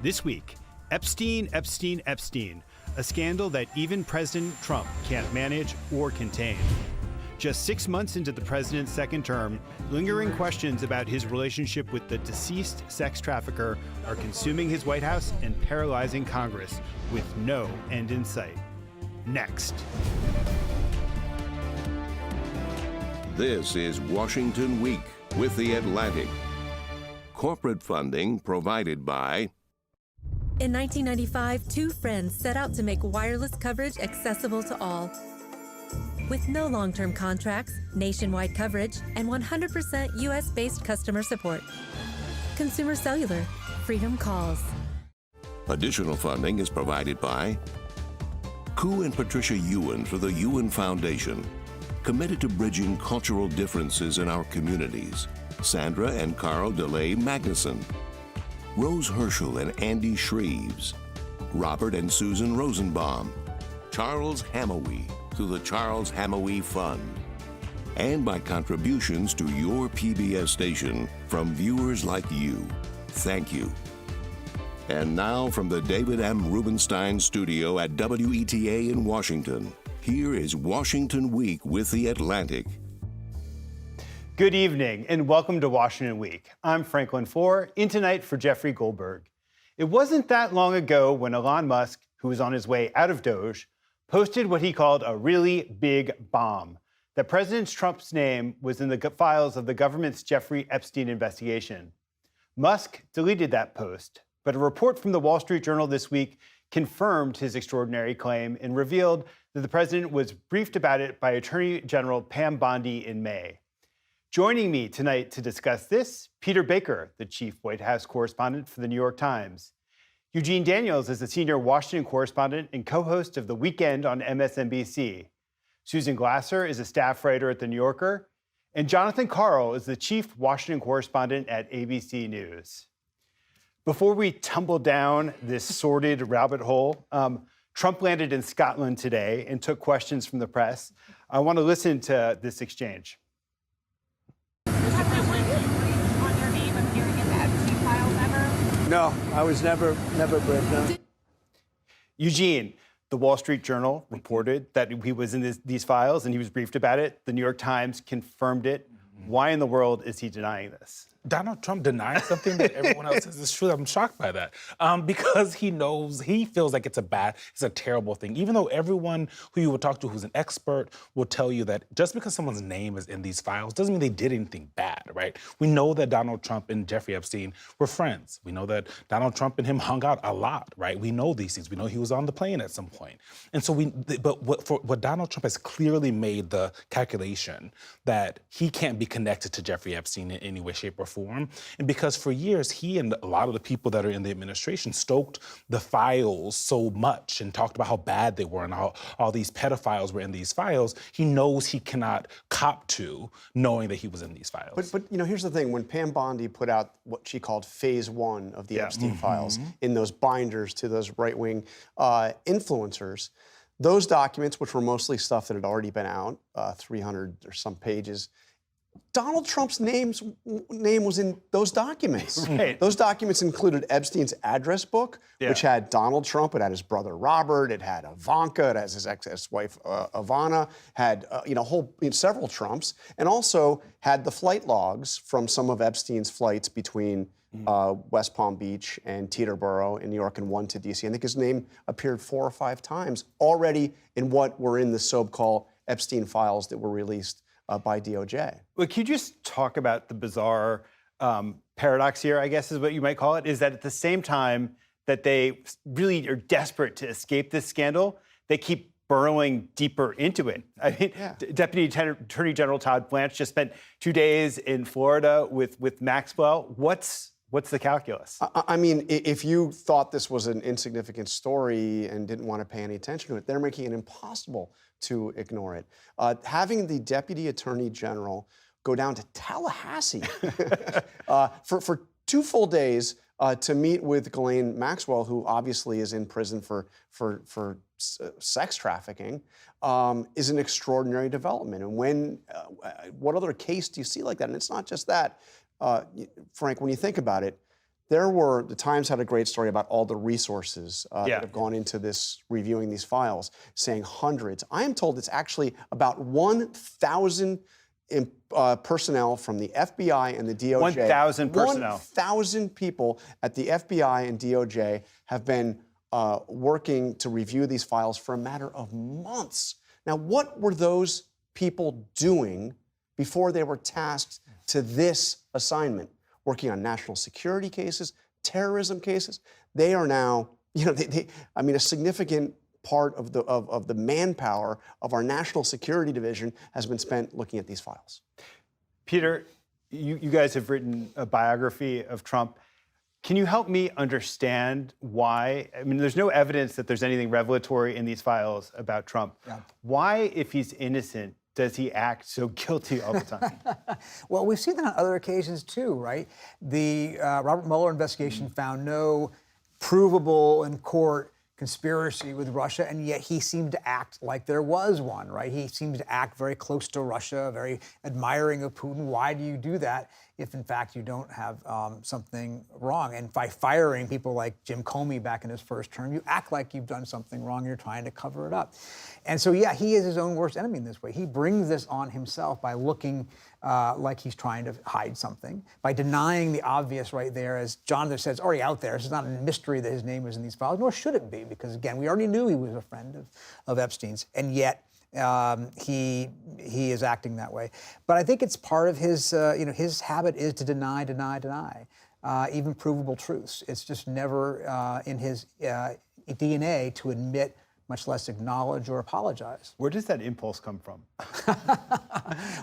This week, Epstein, Epstein, Epstein, a scandal that even President Trump can't manage or contain. Just 6 months into the president's second term, lingering questions about his relationship with the deceased sex trafficker are consuming his White House and paralyzing Congress with no end in sight. Next. This is Washington Week with The Atlantic. Corporate funding provided by... In 1995, two friends set out to make wireless coverage accessible to all. With no long-term contracts, nationwide coverage, and 100% U.S.-based customer support. Consumer Cellular. Freedom calls. Additional funding is provided by Koo and Patricia Ewan for the Ewan Foundation, committed to bridging cultural differences in our communities. Sandra and Karl DeLay Magnuson, Rose Herschel and Andy Shreves, Robert and Susan Rosenbaum, Charles Hamawi through the Charles Hamawi Fund, and by contributions to your PBS station from viewers like you. Thank you. And now from the David M. Rubenstein studio at WETA in Washington, here is Washington Week with The Atlantic. Good evening and welcome to Washington Week. I'm Franklin Foer, in tonight for Jeffrey Goldberg. It wasn't that long ago when Elon Musk, who was on his way out of Doge, posted what he called a really big bomb, that President Trump's name was in the files of the government's Jeffrey Epstein investigation. Musk deleted that post, but a report from the Wall Street Journal this week confirmed his extraordinary claim and revealed that the president was briefed about it by Attorney General Pam Bondi in May. Joining me tonight to discuss this, Peter Baker, the chief White House correspondent for the New York Times. Eugene Daniels is the senior Washington correspondent and co-host of The Weekend on MSNBC. Susan Glasser is a staff writer at The New Yorker. And Jonathan Karl is the chief Washington correspondent at ABC News. Before we tumble down this sordid rabbit hole, Trump landed in Scotland today and took questions from the press. I want to listen to this exchange. No, I was never briefed. No. Eugene, the Wall Street Journal reported that he was in these files and he was briefed about it. The New York Times confirmed it. Why in the world is he denying this? Donald Trump denying something that everyone else says is true. I'm shocked by that. Because he feels like it's a terrible thing. Even though everyone who you would talk to who's an expert will tell you that just because someone's name is in these files doesn't mean they did anything bad, right? We know that Donald Trump and Jeffrey Epstein were friends. We know that Donald Trump and him hung out a lot, right? We know these things. We know he was on the plane at some point. And so what Donald Trump has clearly made the calculation that he can't be connected to Jeffrey Epstein in any way, shape, or form. And because for years, he and a lot of the people that are in the administration stoked the files so much and talked about how bad they were and how all these pedophiles were in these files, he knows he cannot cop to knowing that he was in these files. But you know, here's the thing. When Pam Bondi put out what she called phase one of the Epstein files in those binders to those right-wing influencers, those documents, which were mostly stuff that had already been out, 300 or some pages, Donald Trump's name was in those documents. Right. Those documents included Epstein's address book, which had Donald Trump, it had his brother Robert, it had Ivanka, it has his ex-wife Ivana, had several Trumps, and also had the flight logs from some of Epstein's flights between West Palm Beach and Teterboro in New York and one to D.C. I think his name appeared 4 or 5 times already in what were in the so-called Epstein files that were released by DOJ. Well, can you just talk about the bizarre paradox here, I guess is what you might call it, is that at the same time that they really are desperate to escape this scandal, they keep burrowing deeper into it. I mean, Deputy Attorney General Todd Blanche just spent 2 days in Florida with Maxwell. What's the calculus? I mean, if you thought this was an insignificant story and didn't want to pay any attention to it, they're making it impossible to ignore it. Having the Deputy Attorney General go down to Tallahassee for 2 full days to meet with Ghislaine Maxwell, who obviously is in prison for sex trafficking, is an extraordinary development. And what other case do you see like that? And it's not just that, Frank, when you think about it, The Times had a great story about all the resources that Yeah. have gone into this, reviewing these files, saying hundreds. I am told it's actually about 1,000 personnel from the FBI and the DOJ. 1,000 personnel. 1,000 people at the FBI and DOJ have been working to review these files for a matter of months. Now, what were those people doing before they were tasked to this assignment? Working on national security cases, terrorism cases. They are now, a significant part of the manpower of our national security division has been spent looking at these files. Peter, you guys have written a biography of Trump. Can you help me understand why? I mean, there's no evidence that there's anything revelatory in these files about Trump. Yeah. Why, if he's innocent, does he act so guilty all the time? Well, we've seen that on other occasions too, right? The Robert Mueller investigation found no provable in court conspiracy with Russia, and yet he seemed to act like there was one, right? He seemed to act very close to Russia, very admiring of Putin. Why do you do that if, in fact, you don't have something wrong? And by firing people like Jim Comey back in his first term, you act like you've done something wrong and you're trying to cover it up. And so, yeah, he is his own worst enemy in this way. He brings this on himself by looking like he's trying to hide something, by denying the obvious right there. As Jonathan says, it's already out there. It's not a mystery that his name is in these files, nor should it be, because, again, we already knew he was a friend of Epstein's, and yet he is acting that way. But I think it's part of his, his habit is to deny, even provable truths. It's just never in his DNA to admit, much less acknowledge or apologize. Where does that impulse come from? Well,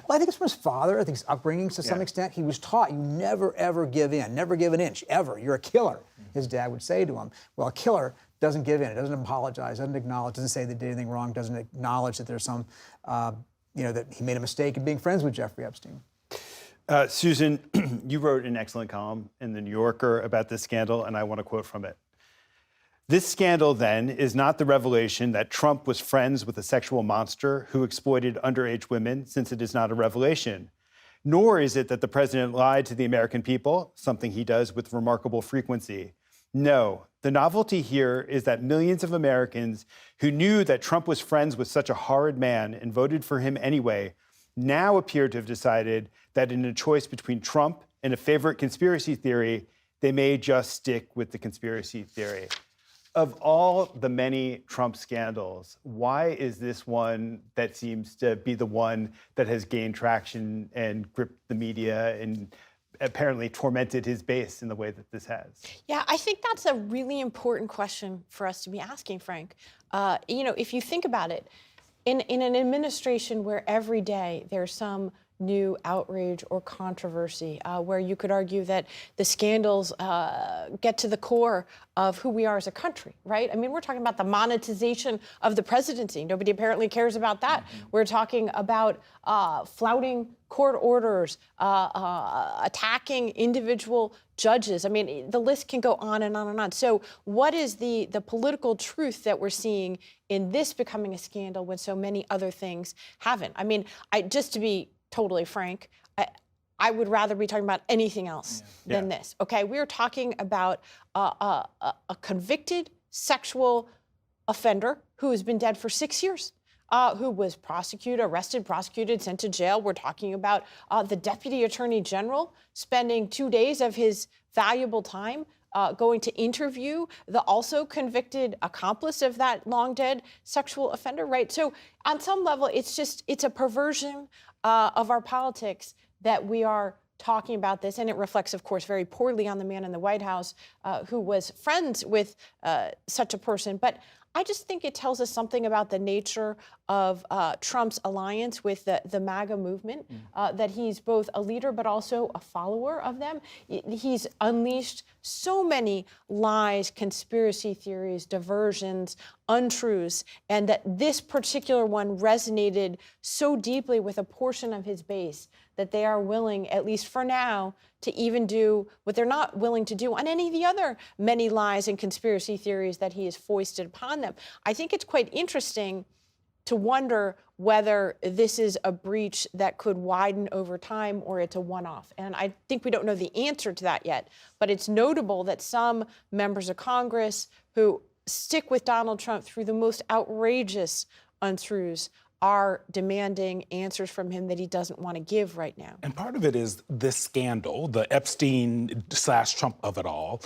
I think it's from his father. I think his upbringing to some extent. He was taught, you never, ever give in. Never give an inch, ever. You're a killer, his dad would say to him. Well, a killer doesn't give in. It doesn't apologize, doesn't acknowledge, doesn't say they did anything wrong, doesn't acknowledge that there's some, that he made a mistake in being friends with Jeffrey Epstein. Susan, you wrote an excellent column in The New Yorker about this scandal, and I want to quote from it. This scandal, then, is not the revelation that Trump was friends with a sexual monster who exploited underage women, since it is not a revelation. Nor is it that the president lied to the American people, something he does with remarkable frequency. No, the novelty here is that millions of Americans who knew that Trump was friends with such a horrid man and voted for him anyway, now appear to have decided that in a choice between Trump and a favorite conspiracy theory, they may just stick with the conspiracy theory. Of all the many Trump scandals, why is this one that seems to be the one that has gained traction and gripped the media and apparently tormented his base in the way that this has? Yeah, I think that's a really important question for us to be asking, Frank. If you think about it, in an administration where every day there's some new outrage or controversy, where you could argue that the scandals get to the core of who we are as a country, right? I mean, we're talking about the monetization of the presidency. Nobody apparently cares about that. We're talking about flouting court orders, attacking individual judges. I mean, the list can go on and on and on. So what is the political truth that we're seeing in this becoming a scandal when so many other things haven't? I mean, just to be totally frank, I would rather be talking about anything else than this. Okay, we are talking about a convicted sexual offender who has been dead for 6 years, who was arrested, prosecuted, sent to jail. We're talking about the Deputy Attorney General spending 2 days of his valuable time going to interview the also convicted accomplice of that long dead sexual offender, right? So on some level, it's a perversion of our politics that we are talking about this, and it reflects, of course, very poorly on the man in the White House who was friends with such a person. But I just think it tells us something about the nature of Trump's alliance with the MAGA movement, that he's both a leader but also a follower of them. He's unleashed so many lies, conspiracy theories, diversions, untruths, and that this particular one resonated so deeply with a portion of his base that they are willing, at least for now, to even do what they're not willing to do on any of the other many lies and conspiracy theories that he has foisted upon them. I think it's quite interesting to wonder whether this is a breach that could widen over time or it's a one-off. And I think we don't know the answer to that yet. But it's notable that some members of Congress who stick with Donald Trump through the most outrageous untruths are demanding answers from him that he doesn't want to give right now. And part of it is this scandal, the Epstein/Trump of it all,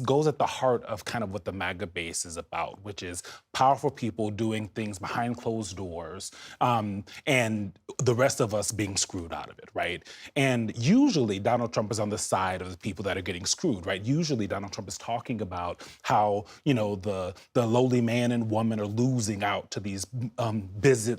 goes at the heart of kind of what the MAGA base is about, which is powerful people doing things behind closed doors, and the rest of us being screwed out of it, right? And usually Donald Trump is on the side of the people that are getting screwed, right? Usually Donald Trump is talking about how, the lowly man and woman are losing out to these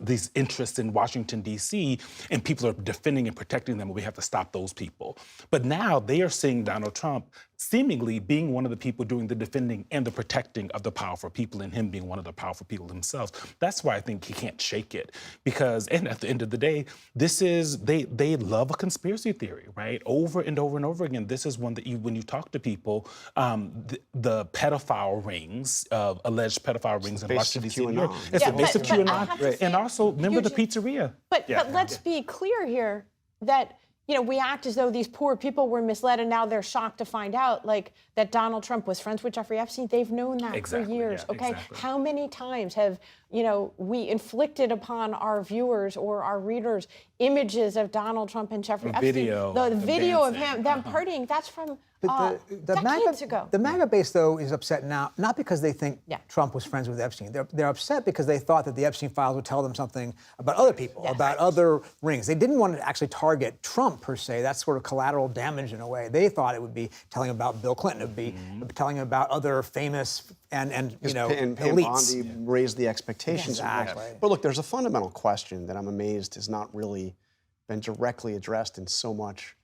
these interests in Washington, D.C., and people are defending and protecting them, and we have to stop those people. But now they are seeing Donald Trump seemingly being one of the people doing the defending and the protecting of the powerful people, and him being one of the powerful people themselves. That's why I think he can't shake it, because, and at the end of the day, this is, they love a conspiracy theory, right? Over and over and over again. This is one that when you talk to people, the pedophile rings, alleged pedophile rings in Washington, D.C. It's the base of QAnon. And also, remember the pizzeria. But let's be clear here that we act as though these poor people were misled, and now they're shocked to find out, that Donald Trump was friends with Jeffrey Epstein. They've known that for years, okay? Exactly. How many times have, we inflicted upon our viewers or our readers images of Donald Trump and Jeffrey Epstein? The video of them partying, that's from decades ago. The MAGA base, though, is upset now, not because they think Trump was friends with Epstein. They're upset because they thought that the Epstein files would tell them something about other people, about other rings. They didn't want to actually target Trump, per se. That's sort of collateral damage in a way. They thought it would be telling about Bill Clinton, it would be telling about other famous and Pam elites. Bondi raised the expectations. Exactly. But look, there's a fundamental question that I'm amazed has not really been directly addressed in so much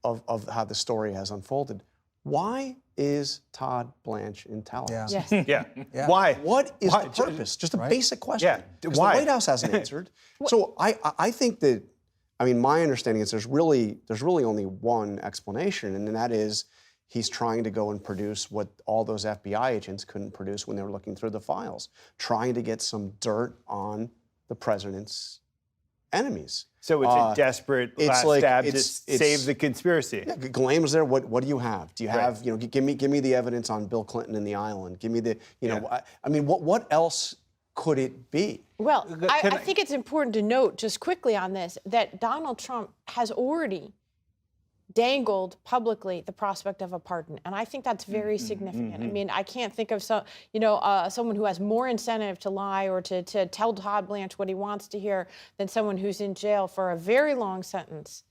of how the story has unfolded. Why is Todd Blanche in Tallahassee? Why? What is the purpose? Just a basic question. Why? The White House hasn't answered. So I think that, my understanding is there's really only one explanation, and that is he's trying to go and produce what all those FBI agents couldn't produce when they were looking through the files, trying to get some dirt on the president's enemies. So it's a desperate last stab to save the conspiracy. Yeah, Ghislaine was there. What do you have? Do you have, give me the evidence on Bill Clinton and the island. Give me the, what else could it be? Well, I think it's important to note just quickly on this that Donald Trump has already dangled publicly the prospect of a pardon, and I think that's very significant. I can't think of someone who has more incentive to lie or to tell Todd Blanche what he wants to hear than someone who's in jail for a very long sentence.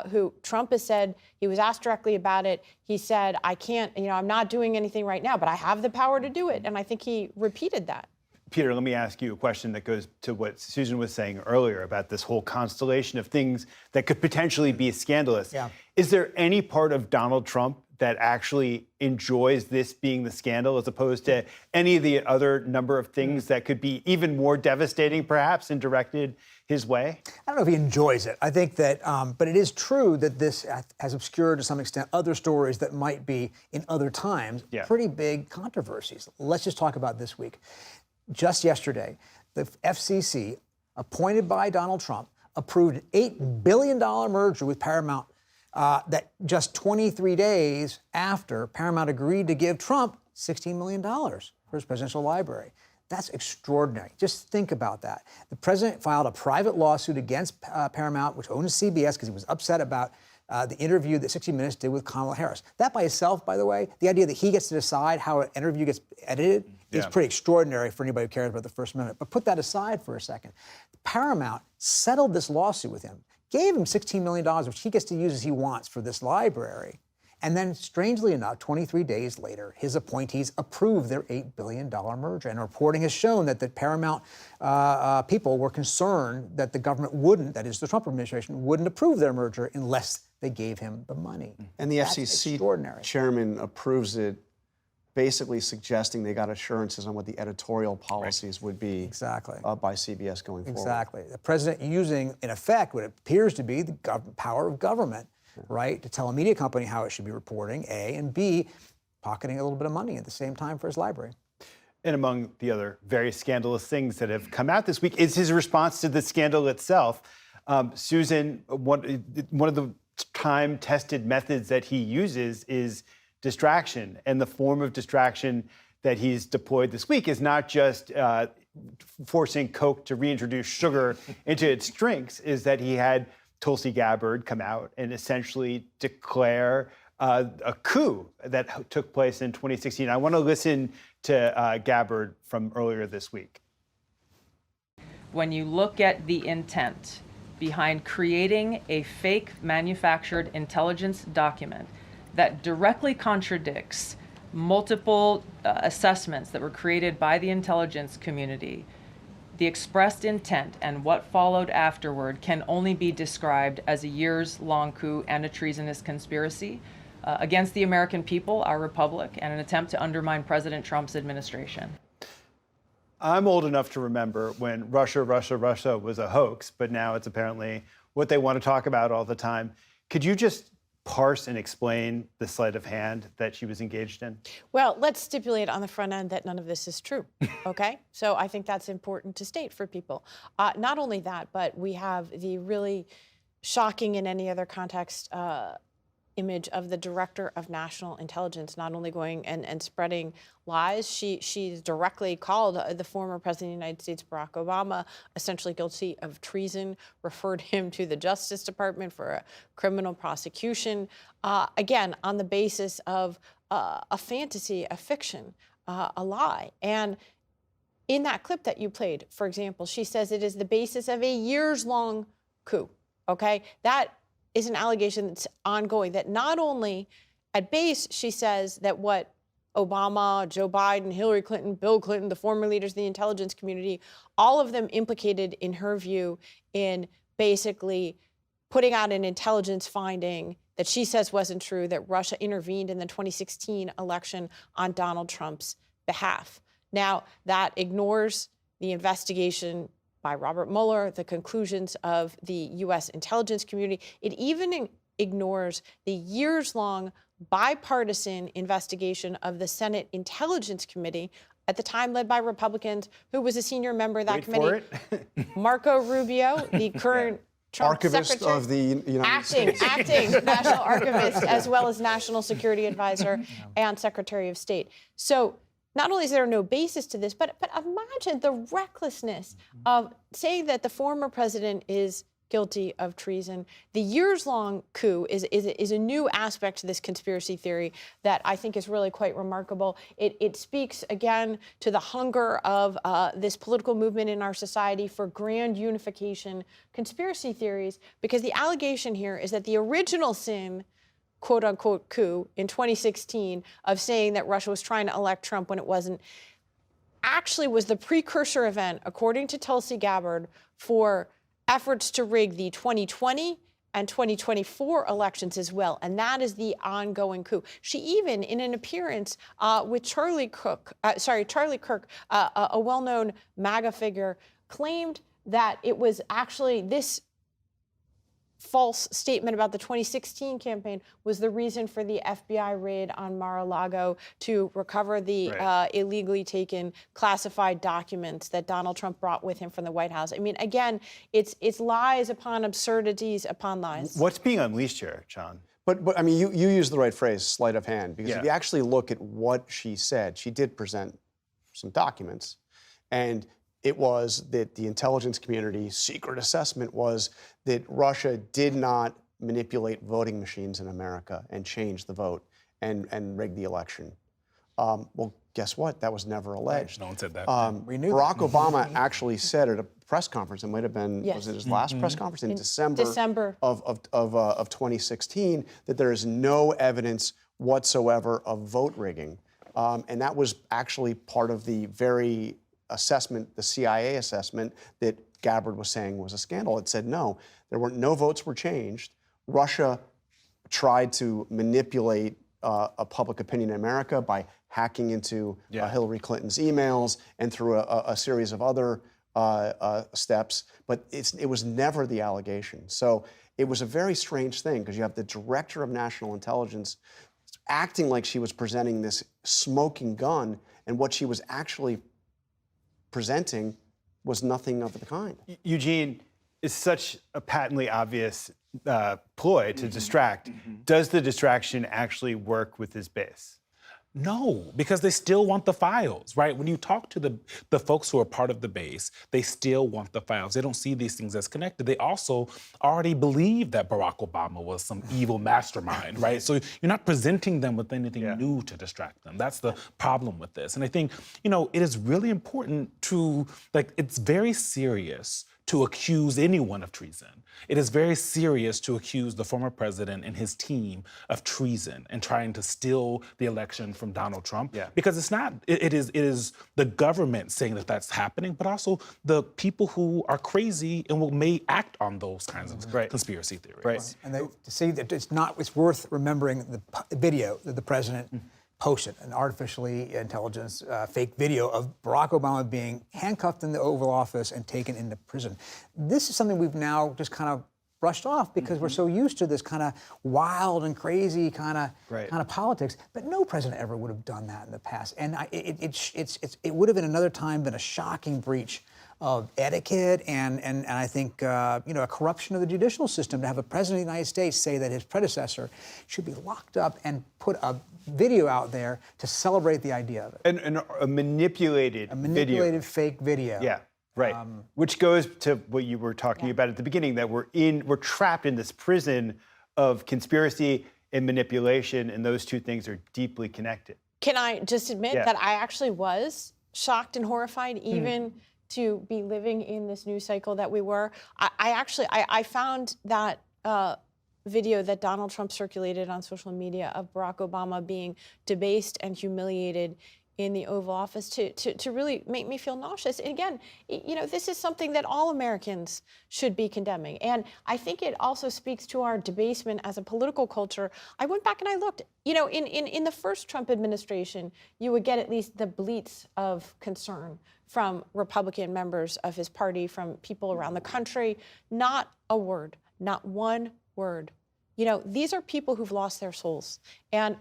Who Trump has said, he was asked directly about it. He said, I can't, I'm not doing anything right now, but I have the power to do it, and I think he repeated that. Peter, let me ask you a question that goes to what Susan was saying earlier about this whole constellation of things that could potentially be scandalous. Yeah. Is there any part of Donald Trump that actually enjoys this being the scandal as opposed to any of the other number of things that could be even more devastating, perhaps, and directed his way? I don't know if he enjoys it. I think that, but it is true that this has obscured to some extent other stories that might be in other times pretty big controversies. Let's just talk about this week. Just yesterday, the FCC, appointed by Donald Trump, approved an $8 billion merger with Paramount that just 23 days after Paramount agreed to give Trump $16 million for his presidential library. That's extraordinary. Just think about that. The president filed a private lawsuit against Paramount, which owns CBS, because he was upset about the interview that 60 Minutes did with Kamala Harris. That by itself, by the way, the idea that he gets to decide how an interview gets edited is pretty extraordinary for anybody who cares about the First Amendment. But put that aside for a second. Paramount settled this lawsuit with him, gave him $16 million, which he gets to use as he wants for this library. And then, strangely enough, 23 days later, his appointees approved their $8 billion merger. And reporting has shown that the Paramount people were concerned that the government wouldn't, that is the Trump administration, wouldn't approve their merger unless they gave him the money. And the FCC chairman approves it, basically suggesting they got assurances on what the editorial policies would be by CBS going forward. Exactly. The president using, in effect, what appears to be the power of government, right, to tell a media company how it should be reporting, A, and B, pocketing a little bit of money at the same time for his library. And among the other very scandalous things that have come out this week is his response to the scandal itself. Susan, one of the time-tested methods that he uses is distraction. And the form of distraction that he's deployed this week is not just forcing Coke to reintroduce sugar into its drinks, is that he had Tulsi Gabbard come out and essentially declare a coup that took place in 2016. I want to listen to Gabbard from earlier this week. When you look at the intent behind creating a fake manufactured intelligence document that directly contradicts multiple assessments that were created by the intelligence community, the expressed intent and what followed afterward can only be described as a years-long coup and a treasonous conspiracy against the American people, our republic, and an attempt to undermine President Trump's administration. I'm old enough to remember when Russia was a hoax, but now it's apparently what they want to talk about all the time. Could you just parse and explain the sleight of hand that she was engaged in? Well, let's stipulate on the front end that none of this is true, okay? So I think that's important to state for people. Not only that, but we have the really shocking in any other context image of the director of national intelligence not only going and spreading lies, she's directly called the former president of the United States, Barack Obama, essentially guilty of treason, referred him to the Justice Department for a criminal prosecution, again, on the basis of a fantasy, a fiction, a lie. And in that clip that you played, for example, she says it is the basis of a years-long coup, okay? That is an allegation that's ongoing, that not only at base, she says that what Obama, Joe Biden, Hillary Clinton, Bill Clinton, the former leaders of the intelligence community, all of them implicated, in her view, in basically putting out an intelligence finding that she says wasn't true, that Russia intervened in the 2016 election on Donald Trump's behalf. Now, that ignores the investigation by Robert Mueller, the conclusions of the U.S. intelligence community. It even ignores the years-long bipartisan investigation of the Senate Intelligence Committee, at the time led by Republicans, who was a senior member of that committee. Marco Rubio, the current Trump Archivist Secretary, of the United States. acting national archivist, as well as national security advisor and Secretary of State. So not only is there no basis to this, but imagine the recklessness of saying that the former president is guilty of treason. The years-long coup is a new aspect to this conspiracy theory that I think is really quite remarkable. It speaks, again, to the hunger of this political movement in our society for grand unification conspiracy theories, because the allegation here is that the original sin, quote-unquote coup in 2016 of saying that Russia was trying to elect Trump when it wasn't, actually was the precursor event, according to Tulsi Gabbard, for efforts to rig the 2020 and 2024 elections as well. And that is the ongoing coup. She even, in an appearance with Charlie Kirk, a well-known MAGA figure, claimed that it was actually this false statement about the 2016 campaign was the reason for the FBI raid on Mar-a-Lago to recover the illegally taken classified documents that Donald Trump brought with him from the White House. I mean, again, it's lies upon absurdities upon lies. What's being unleashed here, John? But I mean, you used the right phrase, sleight of hand, because if you actually look at what she said, she did present some documents, and it was that the intelligence community's secret assessment was that Russia did not manipulate voting machines in America and change the vote and rig the election. Well, guess what? That was never alleged. No one said that. We knew Barack Obama actually said at a press conference, it might have been, was it his last press conference in December of 2016, that there is no evidence whatsoever of vote rigging. And that was actually part of the very assessment, the CIA assessment that Gabbard was saying was a scandal. It said no votes were changed. Russia tried to manipulate a public opinion in America by hacking into Hillary Clinton's emails and through a series of other steps, but it was never the allegation. So it was a very strange thing, because you have the director of national intelligence acting like she was presenting this smoking gun, and what she was actually presenting was nothing of the kind. Eugene, is such a patently obvious ploy to distract. Does the distraction actually work with his base? No, because they still want the files, right? When you talk to the folks who are part of the base, they still want the files. They don't see these things as connected. They also already believe that Barack Obama was some evil mastermind, right? So you're not presenting them with anything new to distract them. That's the problem with this. And I think, it is really important to, it's very serious to accuse anyone of treason. It is very serious to accuse the former president and his team of treason and trying to steal the election from Donald Trump. Because it's not, it is the government saying that that's happening, but also the people who are crazy and may act on those kinds of conspiracy theories. Right. And to see that it's worth remembering the video that the president posted, an artificially intelligence fake video of Barack Obama being handcuffed in the Oval Office and taken into prison. This is something we've now just kind of brushed off because we're so used to this kind of wild and crazy kind of politics. But no president ever would have done that in the past. And it would have in another time been a shocking breach of etiquette and I think a corruption of the judicial system to have a president of the United States say that his predecessor should be locked up and put a video out there to celebrate the idea of it. And a manipulated fake video. Yeah, right. Which goes to what you were talking about at the beginning, that we're trapped in this prison of conspiracy and manipulation, and those two things are deeply connected. Can I just admit that I actually was shocked and horrified even to be living in this news cycle that we were. I found that video that Donald Trump circulated on social media of Barack Obama being debased and humiliated in the Oval Office to really make me feel nauseous. And again, this is something that all Americans should be condemning. And I think it also speaks to our debasement as a political culture. I went back and I looked, in the first Trump administration, you would get at least the bleats of concern from Republican members of his party, from people around the country. Not a word, not one word. These are people who've lost their souls. And,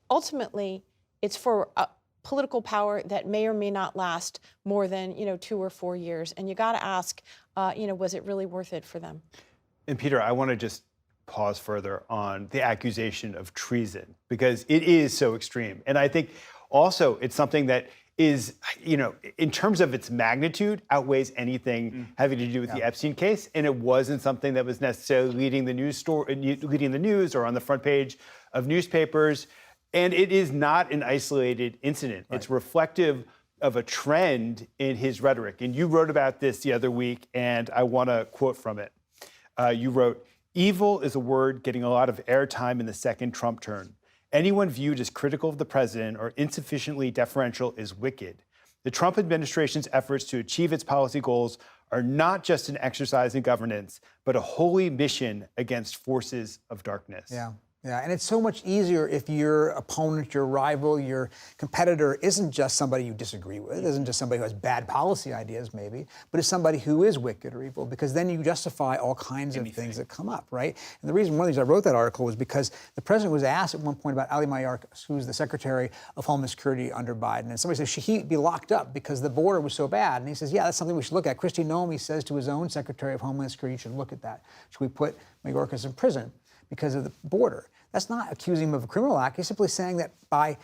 ultimately, it's for political power that may or may not last more than, 2 or 4 years. And you got to ask, was it really worth it for them? And Peter, I want to just pause further on the accusation of treason, because it is so extreme. And I think also it's something that is, in terms of its magnitude, outweighs anything having to do with the Epstein case. And it wasn't something that was necessarily leading the news or on the front page of newspapers. And it is not an isolated incident. Right. It's reflective of a trend in his rhetoric. And you wrote about this the other week, and I want to quote from it. You wrote, "Evil is a word getting a lot of airtime in the second Trump term. Anyone viewed as critical of the president or insufficiently deferential is wicked. The Trump administration's efforts to achieve its policy goals are not just an exercise in governance, but a holy mission against forces of darkness." Yeah, and it's so much easier if your opponent, your rival, your competitor isn't just somebody you disagree with, isn't just somebody who has bad policy ideas maybe, but is somebody who is wicked or evil, because then you justify all kinds of things that come up, right? And the reason, one of the reasons I wrote that article was because the president was asked at one point about Ali Mayorkas, who's the Secretary of Homeland Security under Biden, and somebody said, should he be locked up because the border was so bad? And he says, yeah, that's something we should look at. Kristi Noem says to his own Secretary of Homeland Security, you should look at that. Should we put Mayorkas in prison because of the border? That's not accusing him of a criminal act. He's simply saying that I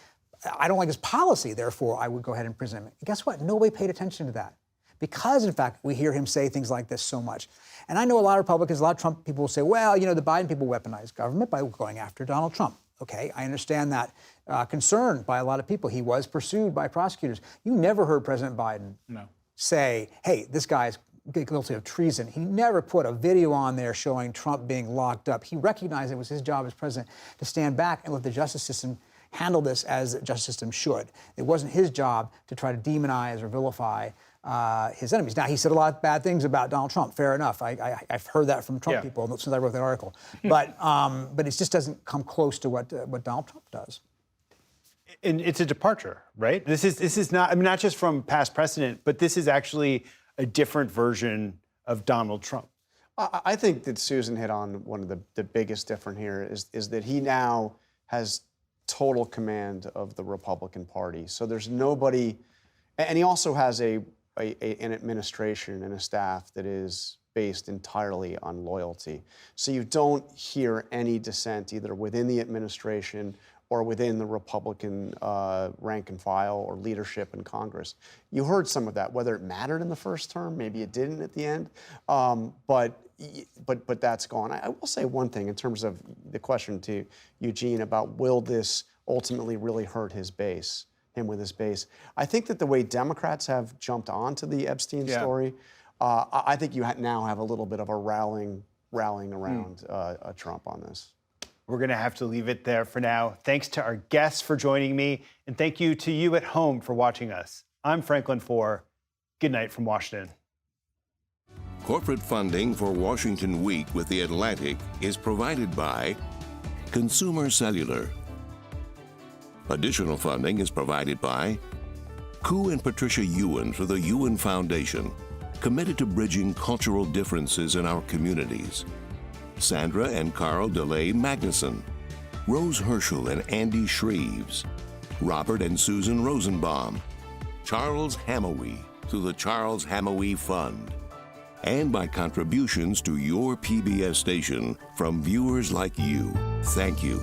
don't like his policy, therefore I would go ahead and imprison him. And guess what? Nobody paid attention to that. Because, in fact, we hear him say things like this so much. And I know a lot of Republicans, a lot of Trump people will say, well, the Biden people weaponized government by going after Donald Trump. Okay, I understand that concern by a lot of people. He was pursued by prosecutors. You never heard President Biden say, hey, this guy's guilty of treason. He never put a video on there showing Trump being locked up. He recognized it was his job as president to stand back and let the justice system handle this as the justice system should. It wasn't his job to try to demonize or vilify his enemies. Now, he said a lot of bad things about Donald Trump. Fair enough. I've heard that from Trump people since I wrote that article. But it just doesn't come close to what Donald Trump does. And it's a departure, right? This is not, not just from past precedent, but this is actually a different version of Donald Trump. I think that Susan hit on one of the biggest difference here is that he now has total command of the Republican Party. So there's nobody, and he also has an administration and a staff that is based entirely on loyalty. So you don't hear any dissent either within the administration or within the Republican rank and file or leadership in Congress. You heard some of that, whether it mattered in the first term, maybe it didn't at the end, but that's gone. I will say one thing in terms of the question to Eugene about will this ultimately really hurt his base, him with his base. I think that the way Democrats have jumped onto the Epstein story, I think you now have a little bit of a rallying around Trump on this. We're going to have to leave it there for now. Thanks to our guests for joining me, and thank you to you at home for watching us. I'm Franklin Foer. Good night from Washington. Corporate funding for Washington Week with The Atlantic is provided by Consumer Cellular. Additional funding is provided by Ku and Patricia Ewan for the Ewan Foundation, committed to bridging cultural differences in our communities. Sandra and Karl DeLay Magnuson, Rose Herschel and Andy Shreves, Robert and Susan Rosenbaum, Charles Hamowy through the Charles Hamowy Fund, and by contributions to your PBS station from viewers like you. Thank you.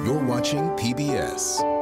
You're watching PBS.